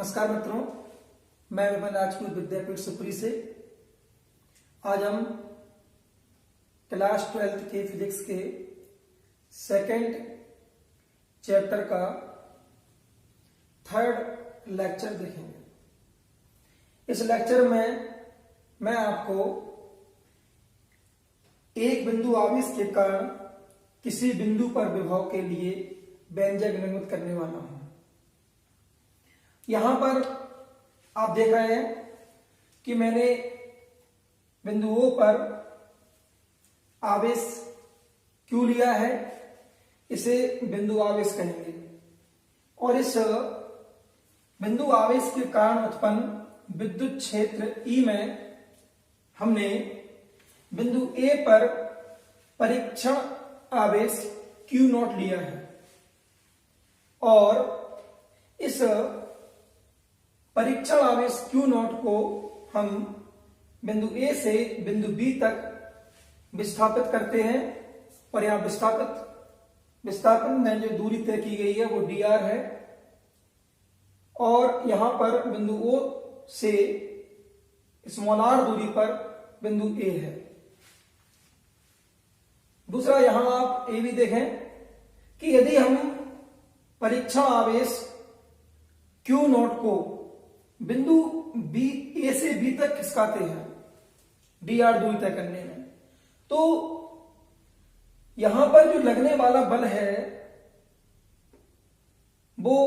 नमस्कार मित्रों, मैं विपिन राजपूत विद्यापीठ सुपुरी से। आज हम क्लास 12th के फिजिक्स के सेकंड चैप्टर का थर्ड लेक्चर देखेंगे। इस लेक्चर में मैं आपको एक बिंदु आवेश के कारण किसी बिंदु पर विभव के लिए व्यंजक निर्मित करने वाला हूं। यहां पर आप देख रहे हैं कि मैंने बिंदुओं पर आवेश क्यों लिया है, इसे बिंदु आवेश कहेंगे। और इस बिंदु आवेश के कारण उत्पन्न विद्युत क्षेत्र E में हमने बिंदु A पर परीक्षण आवेश Q0 लिया है और इस परीक्षण आवेश Q0 को हम बिंदु A से बिंदु B तक विस्थापित करते हैं और यहां विस्थापन में जो दूरी तय की गई है वो dr है और यहां पर बिंदु O से r दूरी पर बिंदु A है। दूसरा, यहां आप ये भी देखें कि यदि हम परीक्षण आवेश Q0 को बिंदु A से B तक खिसकाते हैं dr दूरी तय करने में, तो यहां पर जो लगने वाला बल है वो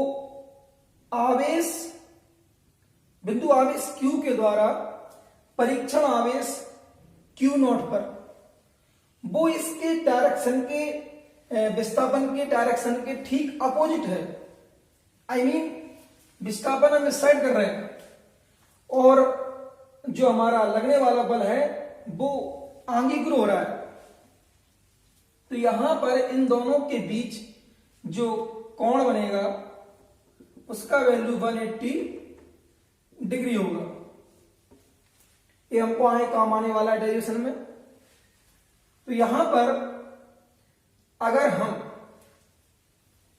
आवेश बिंदु आवेश Q के द्वारा परीक्षण आवेश Q0 पर वो इसके डायरेक्शन के विस्थापन के डायरेक्शन के ठीक अपोजिट है। आई मीन विस्थापन हम इस साइड कर रहे हैं और जो हमारा लगने वाला बल है वो आगे ग्रो हो रहा है। तो यहां पर इन दोनों के बीच जो कोण बनेगा उसका वैल्यू 180 डिग्री होगा। ये हमको आगे काम आने वाला है डेरिवेशन में। तो यहां पर अगर हम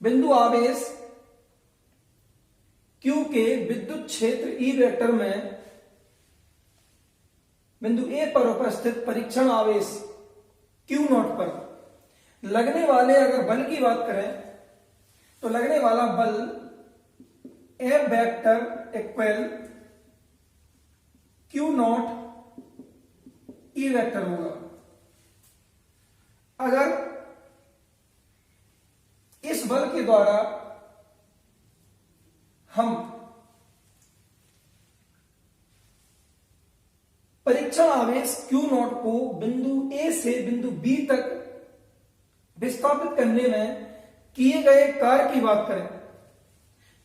बिंदु आवेश Q के विद्युत क्षेत्र E वेक्टर में बिंदु A पर उपस्थित परीक्षण आवेश Q0 पर लगने वाले अगर बल की बात करें तो लगने वाला बल F vector equal Q0 E vector होगा। अगर इस बल के द्वारा हम परीक्षण आवेश Q0 को बिंदु A से बिंदु B तक विस्थापित करने में किए गए कार्य की बात करें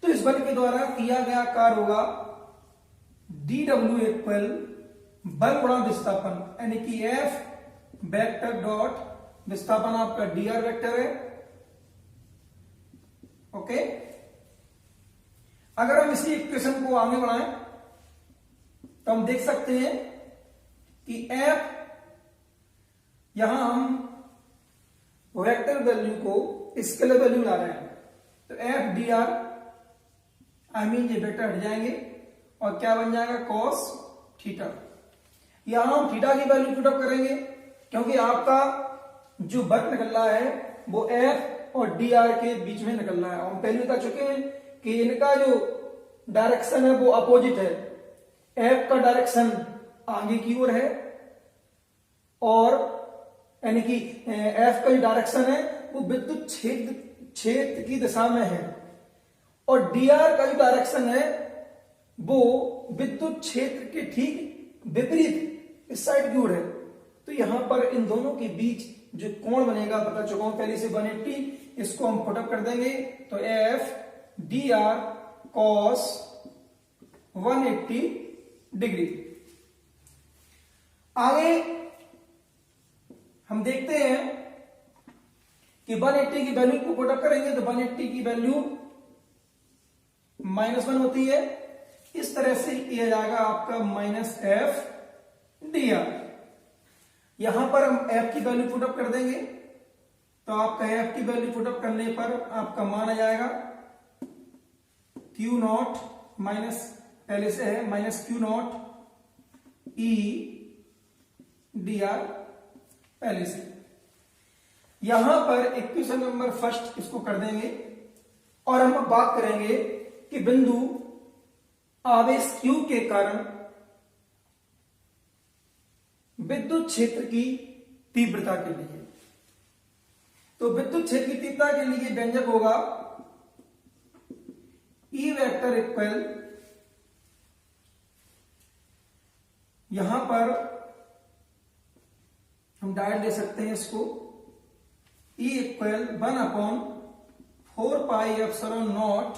तो इस बल के द्वारा किया गया कार्य होगा dW इक्वल बल गुणा विस्थापन, यानी कि F वेक्टर डॉट विस्थापन आपका dr वेक्टर है। ओके, अगर हम इसी इक्वेशन को आगे बढ़ाएं तो हम देख सकते हैं कि F यहां हम वेक्टर वैल्यू को स्केलर वैल्यू ला रहे हैं तो F dr आई मीन ये वेक्टर हट जाएंगे और क्या बन जाएगा cos थीटा। यहां हम थीटा की वैल्यू पुट अप करेंगे क्योंकि आपका जो वर्क निकल रहा है वो F और dr के बीच में निकल रहा है। हम पहले बता चुके हैं कि इनका जो डायरेक्शन है वो अपोजिट है। F का डायरेक्शन आगे की ओर है और यानी कि F का जो डायरेक्शन है वो विद्युत क्षेत्र की दिशा में है और dr का जो डायरेक्शन है वो विद्युत क्षेत्र के ठीक विपरीत इस साइड की ओर है। तो यहां पर इन दोनों के बीच जो कोण बनेगा बता चुका हूं पहले से 180, इसको हम पुट अप कर देंगे तो F dr cos 180 डिग्री। आगे हम देखते हैं कि 180 की वैल्यू को पुट अप करेंगे तो 180 की वैल्यू -1 होती है। इस तरह से किया जाएगा आपका -F dr। यहां पर हम F की वैल्यू पुट अप कर देंगे तो आपका F की वैल्यू पुट अप करने पर आपका मान आ जाएगा Q0 माइनस पहले से है minus q not E D R पहले से। यहां पर इक्वेशन नंबर फर्स्ट इसको कर देंगे और हम अब बात करेंगे कि बिंदु आवेश Q के कारण विद्युत क्षेत्र की तीव्रता के लिए। तो विद्युत क्षेत्र की तीव्रता के लिए व्यंजक होगा E वेक्टर इक्वल, यहां पर हम डायरेक्ट ले सकते हैं इसको, E इक्वल 1/4πε0।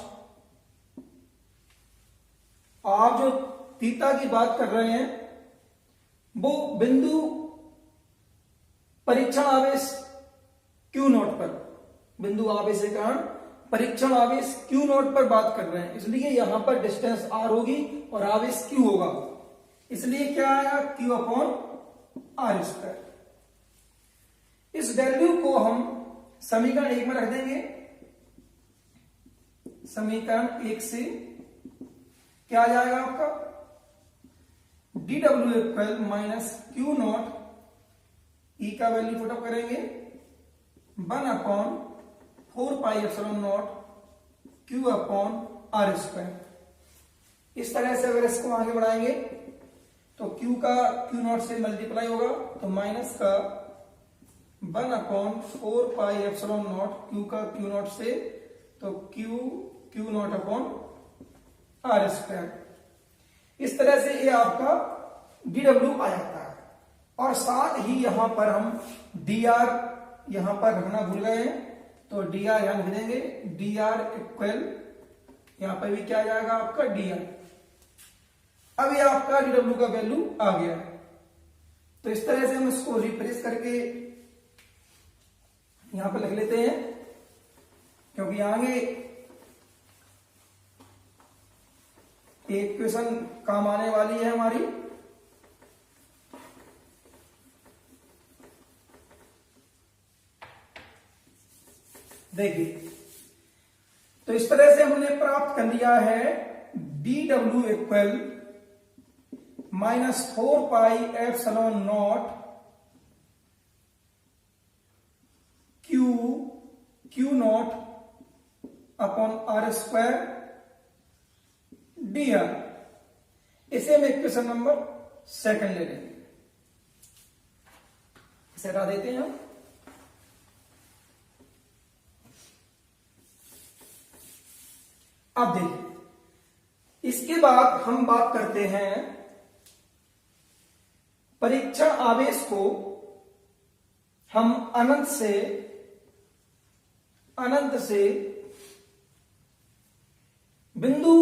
आप जो तीव्रता की बात कर रहे हैं वो बिंदु परीक्षण आवेश Q नॉट पर, बिंदु आवेश के कारण परीक्षण आवेश Q नॉट पर बात कर रहे हैं, इसलिए यहां पर डिस्टेंस R होगी और आवेश Q होगा, इसलिए क्या आएगा Q/r²। इस वैल्यू को हम समीकरण 1 में रख देंगे। समीकरण 1 से क्या आ जाएगा आपका, dw equal minus q not, e का वैल्यू पुटअप करेंगे 1/4πε0 Q/r²। इस तरह से अगर इसको आगे बढ़ाएंगे तो Q का क्यू नॉट से मल्टीप्लाई होगा तो माइनस का 1/4πε0 Q का क्यू नॉट से तो Q नॉट/r²। इस तरह से ये आपका dw आ जाता है। और साथ ही यहां पर हम dr यहां पर रखना भूल गए हैं तो dr यहां लिख देंगे, dr इक्वल यहां पर भी क्या आ जाएगा आपका dr। अब ये आपका dw का वैल्यू आ गया है। तो इस तरह से हम इसको रिप्लेस करके यहां पर लिख लेते हैं, क्योंकि आगे एक इक्वेशन काम आने वाली है हमारी। देखिए, तो इस तरह से हमने प्राप्त कर लिया है dw equal -4πε0 Q not upon r² dr। इसे हम इक्वेशन नंबर 2 ले लेंगे, इसे हटा देते हैं हम। अब देखिए, इसके बाद हम बात करते हैं परीक्षण आवेश को हम अनंत से बिंदु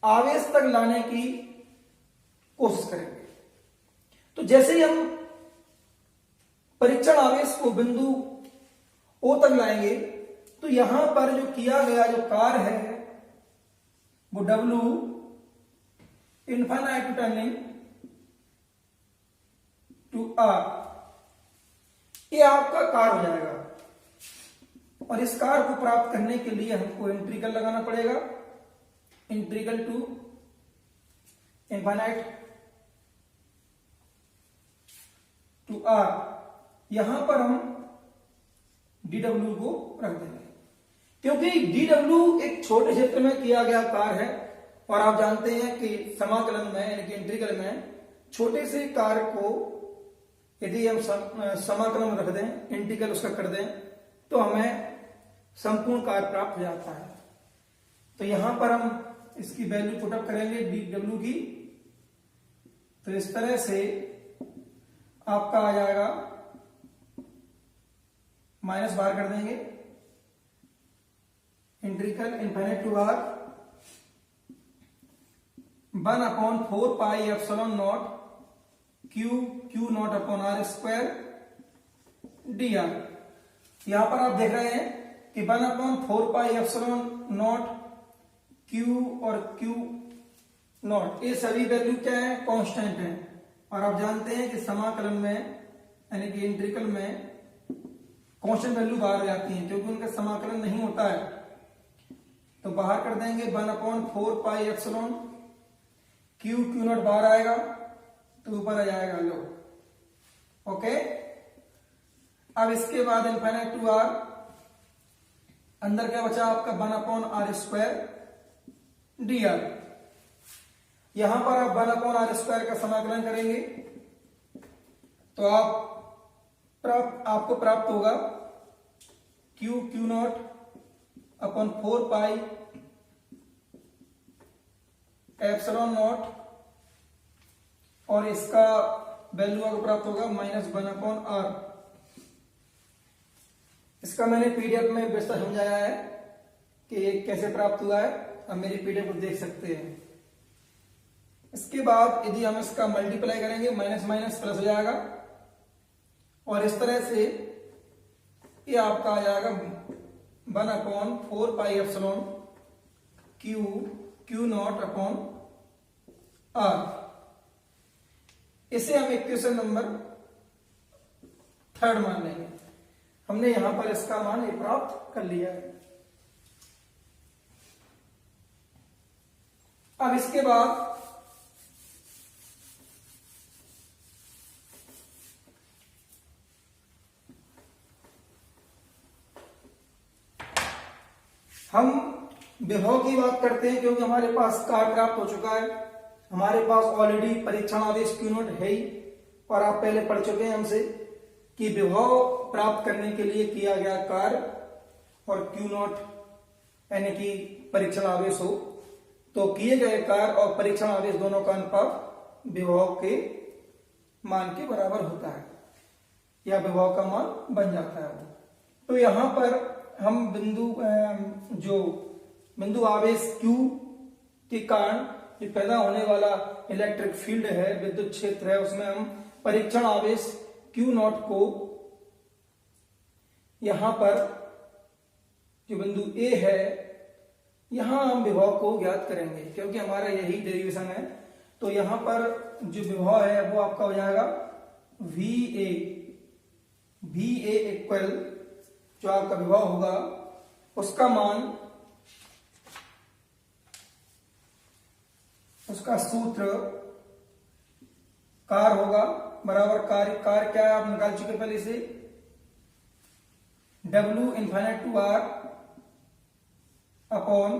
आवेश तक लाने की कोशिश करेंगे। तो जैसे ही हम परीक्षण आवेश को बिंदु O तक लाएंगे तो यहां पर जो किया गया जो कार्य है वो W infinite to tending to R, ये आपका कार्य हो जाएगा। और इस कार्य को प्राप्त करने के लिए हमको इंटीग्रल लगाना पड़ेगा, integral to infinite to R। यहां पर हम dw को रख देंगे, क्योंकि dw एक छोटे क्षेत्र में किया गया कार्य है और आप जानते हैं कि समाकलन में यानी कि इंटीग्रल में छोटे से कार्य को यदि हम समाकलन में रख दें, इंटीग्रल उसका कर दें, तो हमें संपूर्ण कार्य प्राप्त हो जाता है। तो यहां पर हम इसकी वैल्यू पुटअप करेंगे dw की, तो इस तरह से आपका आ जाएगा, माइनस बाहर कर देंगे, integral infinite to R 1/4πε0 Q not upon r² dr। यहां पर आप देख रहे हैं कि 1/4πε0 Q और Q नॉट, ये सभी वैल्यू क्या है, कांस्टेंट है। और आप जानते हैं कि समाकलन में यानी कि इंटीग्रल में कांस्टेंट वैल्यू बाहर हो जाती है, क्योंकि उनका समाकलन नहीं होता है। तो तो बाहर कर देंगे 1/4 पाई एप्सिलॉन क्यू नॉट बाहर आएगा तो ऊपर आ जाएगा लो। ओके, अब इसके बाद इनफाइनाइट टू आर, अंदर क्या बचा आपका 1/r² dr। यहां पर आप 1/r² का समाकलन करेंगे तो आपको प्राप्त होगा Q naught upon 4 pi epsilon not, और इसका वैल्यू आपको प्राप्त होगा -1/r। इसका मैंने पीडीएफ में विस्तार समझाया है कि ये कैसे प्राप्त हुआ है, आप मेरी पीडीएफ को देख सकते हैं। इसके बाद यदि हम इसका मल्टीप्लाई करेंगे माइनस माइनस प्लस हो जाएगा, और इस तरह से ये आपका आ जाएगा 1/4 pi epsilon Q naught upon R. इसे हम इक्वेशन नंबर 3 मान लेंगे। हमने यहां पर इसका मान प्राप्त कर लिया है। अब इसके बाद हम विभव की बात करते हैं, क्योंकि हमारे पास कार्य प्राप्त हो चुका है, हमारे पास ऑलरेडी परीक्षण आवेश क्यू नॉट है ही, और आप पहले पढ़ चुके हैं हमसे कि विभव प्राप्त करने के लिए किया गया कार्य और क्यू नॉट यानी कि परीक्षण आवेश हो तो किए गए कार्य और परीक्षण आवेश दोनों का अनुपात विभव के मान के बराबर होता है, या विभव का मान बन जाता है। तो यहां पर हम बिंदु आवेश Q के कारण जो पैदा होने वाला इलेक्ट्रिक फील्ड है, विद्युत क्षेत्र है, उसमें हम परीक्षण आवेश Q नॉट को यहां पर जो बिंदु A है यहां हम विभव को ज्ञात करेंगे, क्योंकि हमारा यही डेरिवेशन है। तो यहां पर जो विभव है वो आपका हो जाएगा VA इक्वल जो आपका विभव होगा उसका मान, उसका सूत्र कार्य होगा बराबर कार्य क्या है आप निकाल चुके पहले से, W infinite to R upon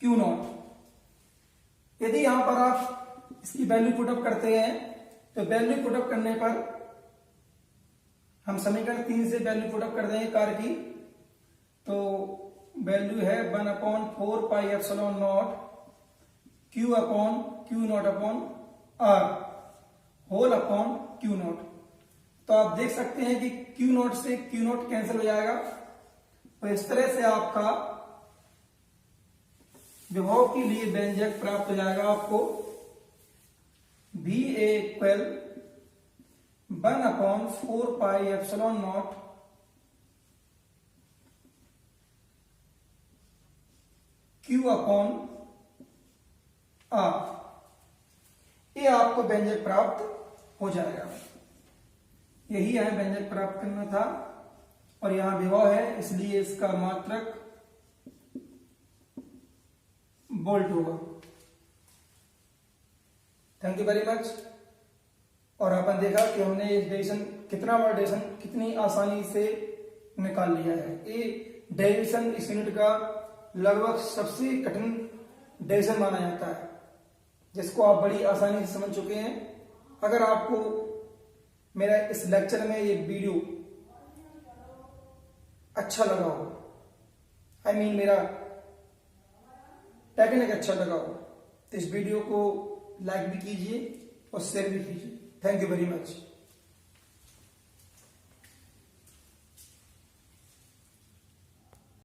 Q naught. यदि यहां पर आप इसकी वैल्यू पुटअप करते हैं तो वैल्यू पुटअप करने पर हम समीकरण 3 से वैल्यू पुटअप कर देंगे कार्य की, तो वैल्यू है 1/4 pi epsilon naught Q naught upon R whole upon Q naught. तो आप देख सकते हैं कि क्यू नॉट से क्यू नॉट कैंसिल हो जाएगा, तो इस तरह से आपका विभव के लिए व्यंजक प्राप्त हो जाएगा आपको VA equal 1/4 pi epsilon naught Q upon R. ये आपको व्यंजक प्राप्त हो जाएगा। यही हमें व्यंजक प्राप्त करना था, और यहां विभव है इसलिए इसका मात्रक वोल्ट होगा। Thank you very much. और आपने देखा कि हमने डेरिवेशन कितना बड़ा डेरिवेशन कितनी आसानी से निकाल लिया है। ये डेरिवेशन इस यूनिट का लगभग सबसे कठिन डेरिवेशन माना जाता है, जिसको आप बड़ी आसानी से समझ चुके हैं। अगर आपको मेरा इस लेक्चर में ये वीडियो अच्छा लगा हो, मेरा टेक्निक अच्छा लगा हो, तो इस वीडियो को लाइक भी कीजिए और शेयर भी कीजिए। Thank you very much.